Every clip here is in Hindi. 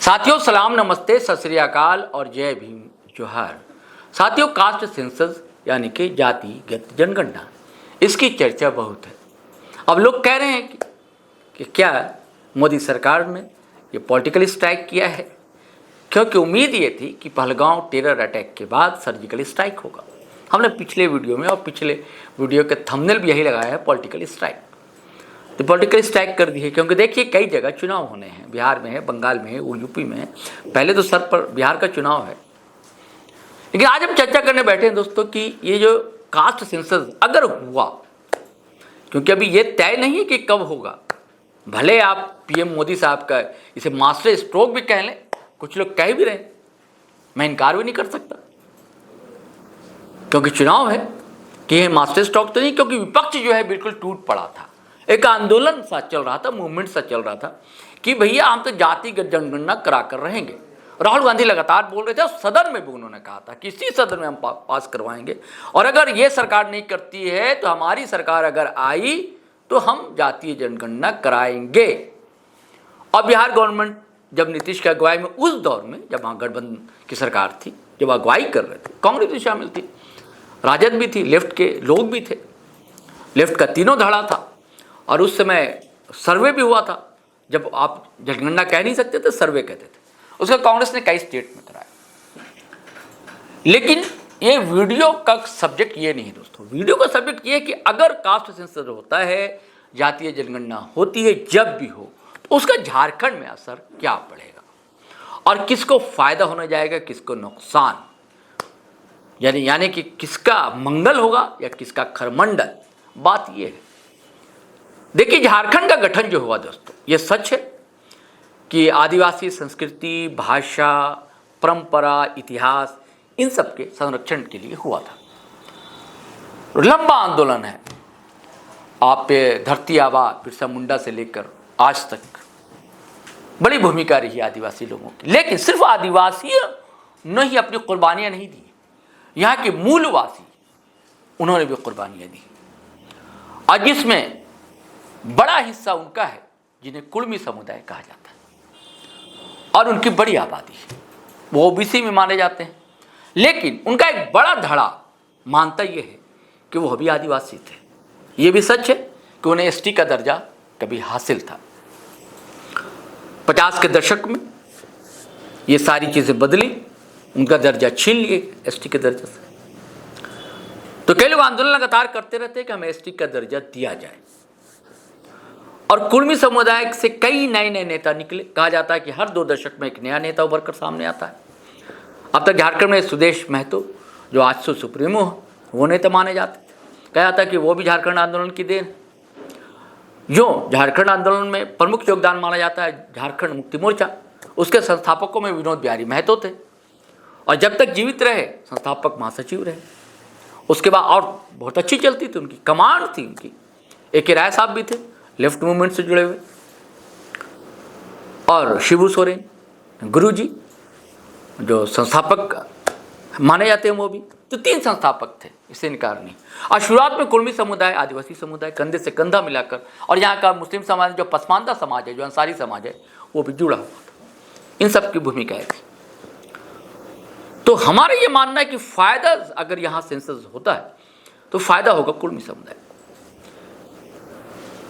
साथियों सलाम नमस्ते सत श्री अकाल और जय भीम जोहार। साथियों कास्ट सेंसस यानी कि जातिगत जनगणना, इसकी चर्चा बहुत है। अब लोग कह रहे हैं कि क्या मोदी सरकार ने ये पॉलिटिकल स्ट्राइक किया है, क्योंकि उम्मीद ये थी कि पहलगांव टेरर अटैक के बाद सर्जिकल स्ट्राइक होगा। हमने पिछले वीडियो में और पिछले वीडियो के थंबनेल भी यही लगाया है, पॉलिटिकल स्ट्राइक। तो पॉलिटिकल स्ट्राइक कर दी है, क्योंकि देखिए कई जगह चुनाव होने हैं, बिहार में है, बंगाल में है, यूपी में है। पहले तो सर पर बिहार का चुनाव है, लेकिन आज हम चर्चा करने बैठे हैं दोस्तों कि ये जो कास्ट सेंसस अगर हुआ, क्योंकि अभी ये तय नहीं है कि कब होगा। भले आप पीएम मोदी साहब का इसे मास्टर स्ट्रोक भी कह लें, कुछ लोग कह भी रहे हैं, मैं इनकार भी नहीं कर सकता, क्योंकि चुनाव है कि ये मास्टर स्ट्रोक तो नहीं, क्योंकि विपक्ष जो है बिल्कुल टूट पड़ा था। एक आंदोलन सा चल रहा था, मूवमेंट सा चल रहा था कि भैया हम तो जातिगत जनगणना करा कर रहेंगे। राहुल गांधी लगातार बोल रहे थे, और सदन में भी उन्होंने कहा था कि इसी सदन में हम पास करवाएंगे, और अगर ये सरकार नहीं करती है तो हमारी सरकार अगर आई तो हम जातीय जनगणना कराएंगे। और बिहार गवर्नमेंट जब नीतीश की अगुवाई में, उस दौर में जब वहाँ गठबंधन की सरकार थी, जब अगुवाई कर रहे थे, कांग्रेस भी शामिल थी, राजद भी थी, लेफ्ट के लोग भी थे, लेफ्ट का तीनों धड़ा था। और उस समय सर्वे भी हुआ था, जब आप जनगणना कह नहीं सकते थे, सर्वे कहते थे। उसका कांग्रेस ने कई स्टेट में कराया। लेकिन ये वीडियो का सब्जेक्ट ये नहीं दोस्तों, वीडियो का सब्जेक्ट ये है कि अगर कास्ट सेंसस होता है, जातीय जनगणना होती है, जब भी हो, तो उसका झारखंड में असर क्या पड़ेगा और किसको फायदा होने जाएगा, किसको नुकसान, यानी कि किसका मंगल होगा या किसका खरमंडल। बात ये है, देखिए झारखंड का गठन जो हुआ दोस्तों, ये सच है कि आदिवासी संस्कृति, भाषा, परंपरा, इतिहास, इन सब के संरक्षण के लिए हुआ था। लंबा आंदोलन है। आप धरती आबा बिरसा मुंडा से लेकर आज तक बड़ी भूमिका रही है आदिवासी लोगों की। लेकिन सिर्फ आदिवासी ने ही अपनी कुर्बानियां नहीं दी, यहाँ के मूलवासी उन्होंने भी कुर्बानियां दी। आज इसमें बड़ा हिस्सा उनका है जिन्हें कुर्मी समुदाय कहा जाता है, और उनकी बड़ी आबादी है, वो ओबीसी में माने जाते हैं। लेकिन उनका एक बड़ा धड़ा मानता ये है कि वो भी आदिवासी थे। ये भी सच है कि उन्हें एसटी का दर्जा कभी हासिल था। 50 के दशक में ये सारी चीज़ें बदली, उनका दर्जा छीन लिए एसटी के दर्जे से। तो कई लोग आंदोलन लगातार करते रहते हैं कि हमें एसटी का दर्जा दिया जाए, और कुर्मी समुदाय से कई नए नए नेता निकले। कहा जाता है कि हर 2 दशक में एक नया नेता उभर कर सामने आता है। अब तक झारखंड में सुदेश महतो, जो आज से सुप्रीमो है, वो नेता माने जाते। कहा जाता है कि वो भी झारखंड आंदोलन की देन। जो झारखंड आंदोलन में प्रमुख योगदान माना जाता है झारखंड मुक्ति मोर्चा, उसके संस्थापकों में विनोद बिहारी महतो थे, और जब तक जीवित रहे संस्थापक महासचिव रहे। उसके बाद और बहुत अच्छी चलती थी उनकी कमांड थी उनकी। एक राय साहब भी थे, लेफ्ट मूवमेंट से जुड़े हुए, और शिबू सोरेन गुरुजी जो संस्थापक माने जाते हैं, वो भी। तो 3 संस्थापक थे, इससे इनकार नहीं। और शुरुआत में कुर्मी समुदाय, आदिवासी समुदाय कंधे से कंधा मिलाकर, और यहाँ का मुस्लिम समाज, जो पसमानदा समाज है, जो अंसारी समाज है, वो भी जुड़ा हुआ था। इन सब की भूमिकाएं थी। तो हमारा ये मानना है कि फायदा अगर यहाँ सेंसस होता है तो फायदा होगा कुर्मी समुदाय,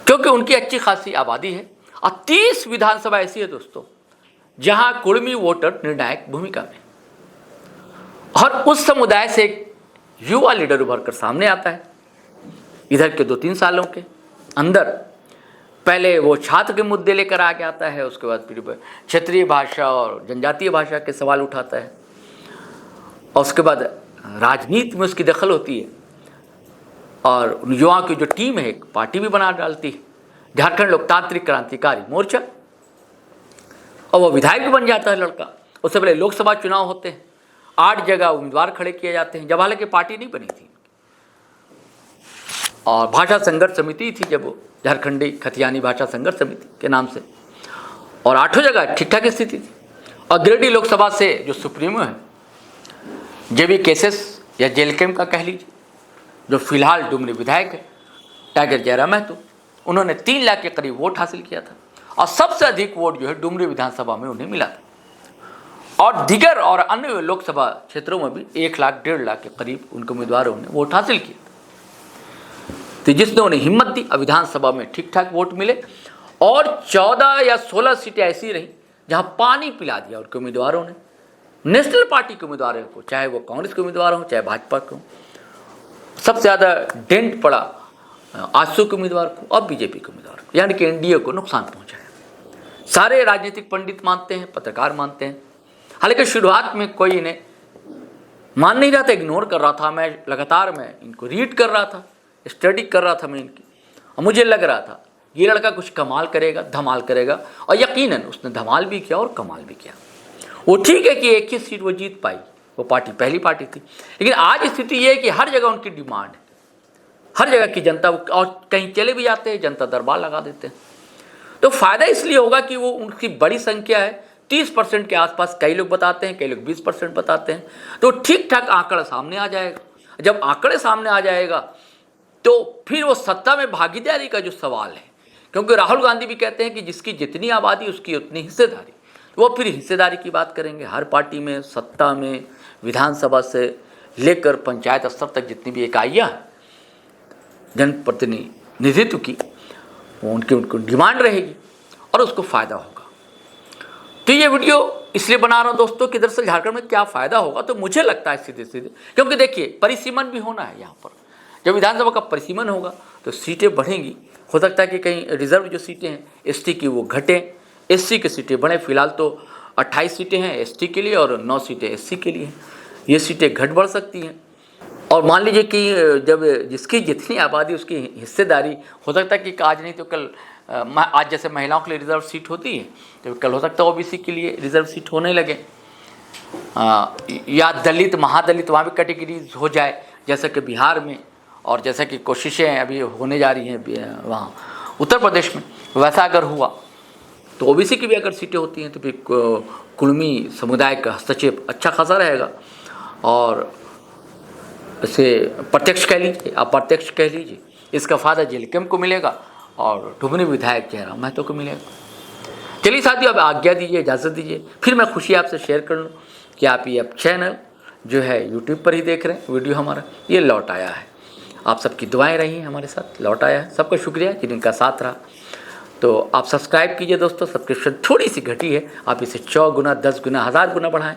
क्योंकि उनकी अच्छी खासी आबादी है। और 30 विधानसभा ऐसी है दोस्तों जहां कुर्मी वोटर निर्णायक भूमिका में, और उस समुदाय से एक युवा लीडर उभर कर सामने आता है। इधर के 2-3 सालों के अंदर पहले वो छात्र के मुद्दे लेकर आगे आता है, उसके बाद फिर क्षेत्रीय भाषा और जनजातीय भाषा के सवाल उठाता है, और उसके बाद राजनीति में उसकी दखल होती है, और युवाओं की जो टीम है एक पार्टी भी बना डालती है, झारखंड लोकतांत्रिक क्रांतिकारी मोर्चा, और वो विधायक भी बन जाता है लड़का। उससे पहले लोकसभा चुनाव होते हैं, 8 जगह उम्मीदवार खड़े किए जाते हैं, जब हालांकि पार्टी नहीं बनी थी। और भाषा संघर्ष समिति थी जब वो, झारखंडी खतियानी भाषा संघर्ष समिति के नाम से, और 8 जगह ठीक ठाक स्थिति थी। और गिरिडीह लोकसभा से जो सुप्रीमो है जेबी केसेस या जेलकेम का कह लीजिए, जो फिलहाल डुमरी विधायक है, टाइगर जयराम महतो, उन्होंने 3 लाख के करीब वोट हासिल किया था, और सबसे अधिक वोट जो है डुमरी विधानसभा में उन्हें मिला था। और दिगर और अन्य लोकसभा क्षेत्रों में भी 1 लाख 1.5 लाख के करीब उनके उम्मीदवारों ने वोट हासिल किए। तो जिसने उन्हें हिम्मत दी, अब विधानसभा में ठीक ठाक वोट मिले और 14 या 16 सीटें ऐसी रहीं जहां पानी पिला दिया उनके उम्मीदवारों ने, नेशनल पार्टी के उम्मीदवारों को, चाहे वो कांग्रेस के उम्मीदवार हों चाहे भाजपा के हों। सबसे ज़्यादा डेंट पड़ा आजसू के उम्मीदवार को और बीजेपी के उम्मीदवार को, यानी कि एनडीए को नुकसान पहुंचाया। सारे राजनीतिक पंडित मानते हैं, पत्रकार मानते हैं। हालांकि शुरुआत में कोई इन्हें मान नहीं रहा था, इग्नोर कर रहा था। मैं लगातार इनको रीड कर रहा था, स्टडी कर रहा था मैं इनकी, और मुझे लग रहा था ये लड़का कुछ कमाल करेगा, धमाल करेगा, और यकीनन उसने धमाल भी किया और कमाल भी किया। वो ठीक है कि 1 ही सीट वो जीत पाई, वो पार्टी पहली पार्टी थी, लेकिन आज स्थिति ये है कि हर जगह उनकी डिमांड है, हर जगह की जनता, और कहीं चले भी जाते हैं जनता दरबार लगा देते हैं। तो फायदा इसलिए होगा कि वो उनकी बड़ी संख्या है, 30% के आसपास कई लोग बताते हैं, कई लोग 20% बताते हैं। तो ठीक ठाक आंकड़ा सामने आ जाएगा। जब आंकड़े सामने आ जाएगा तो फिर वो सत्ता में भागीदारी का जो सवाल है, क्योंकि राहुल गांधी भी कहते हैं कि जिसकी जितनी आबादी उसकी उतनी हिस्सेदारी, वो फिर हिस्सेदारी की बात करेंगे। हर पार्टी में, सत्ता में, विधानसभा से लेकर पंचायत स्तर तक जितनी भी इकाइयाँ हैं जनप्रतिनिधित्व की, वो उनको डिमांड रहेगी और उसको फ़ायदा होगा। तो ये वीडियो इसलिए बना रहा हूँ दोस्तों कि दरअसल झारखंड में क्या फ़ायदा होगा, तो मुझे लगता है सीधे सीधे, क्योंकि देखिए परिसीमन भी होना है यहाँ पर। जब विधानसभा का परिसीमन होगा तो सीटें बढ़ेंगी। हो सकता है कि कहीं रिजर्व जो सीटें हैं एसटी की वो घटें, एससी की सीटें बढ़ें। फिलहाल तो 28 सीटें हैं एसटी के लिए और 9 सीटें एससी के लिए हैं। ये सीटें घट बढ़ सकती हैं। और मान लीजिए कि जब जिसकी जितनी आबादी उसकी हिस्सेदारी, हो सकता है कि आज नहीं तो कल, आज जैसे महिलाओं के लिए रिजर्व सीट होती है तो कल हो सकता है ओबीसी के लिए रिजर्व सीट होने लगे, या दलित महादलित वहाँ भी कैटेगरीज हो जाए, जैसे कि बिहार में, और जैसा कि कोशिशें अभी होने जा रही हैं वहाँ उत्तर प्रदेश में, वैसा अगर हुआ तो ओबीसी की भी अगर सीटें होती हैं तो फिर कुर्मी समुदाय का हस्तक्षेप अच्छा खासा रहेगा। और इसे प्रत्यक्ष कह लीजिए, अप्रत्यक्ष कह लीजिए, इसका फ़ायदा जेलकेम को मिलेगा और डुमरी विधायक जयराम महतो को मिलेगा। चलिए साथियों, अब आज्ञा दीजिए, इजाज़त दीजिए। फिर मैं खुशी आपसे शेयर कर लूँ कि आप ये अब चैनल जो है यूट्यूब पर ही देख रहे हैं, वीडियो हमारा ये लौट आया है। आप सबकी दुआएं रही हैं हमारे साथ, लौट आया है। सबका शुक्रिया जिनका साथ रहा। तो आप सब्सक्राइब कीजिए दोस्तों, सब्सक्रिप्शन थोड़ी सी घटी है, आप इसे 100 गुना, 10 गुना, 1000 गुना बढ़ाएं।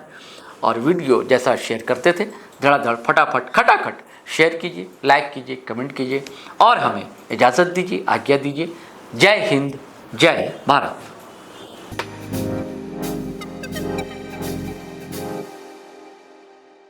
और वीडियो जैसा शेयर करते थे धड़ाधड़ फटाफट खटाखट शेयर कीजिए, लाइक कीजिए, कमेंट कीजिए और हमें इजाज़त दीजिए, आज्ञा दीजिए। जय हिंद, जय भारत।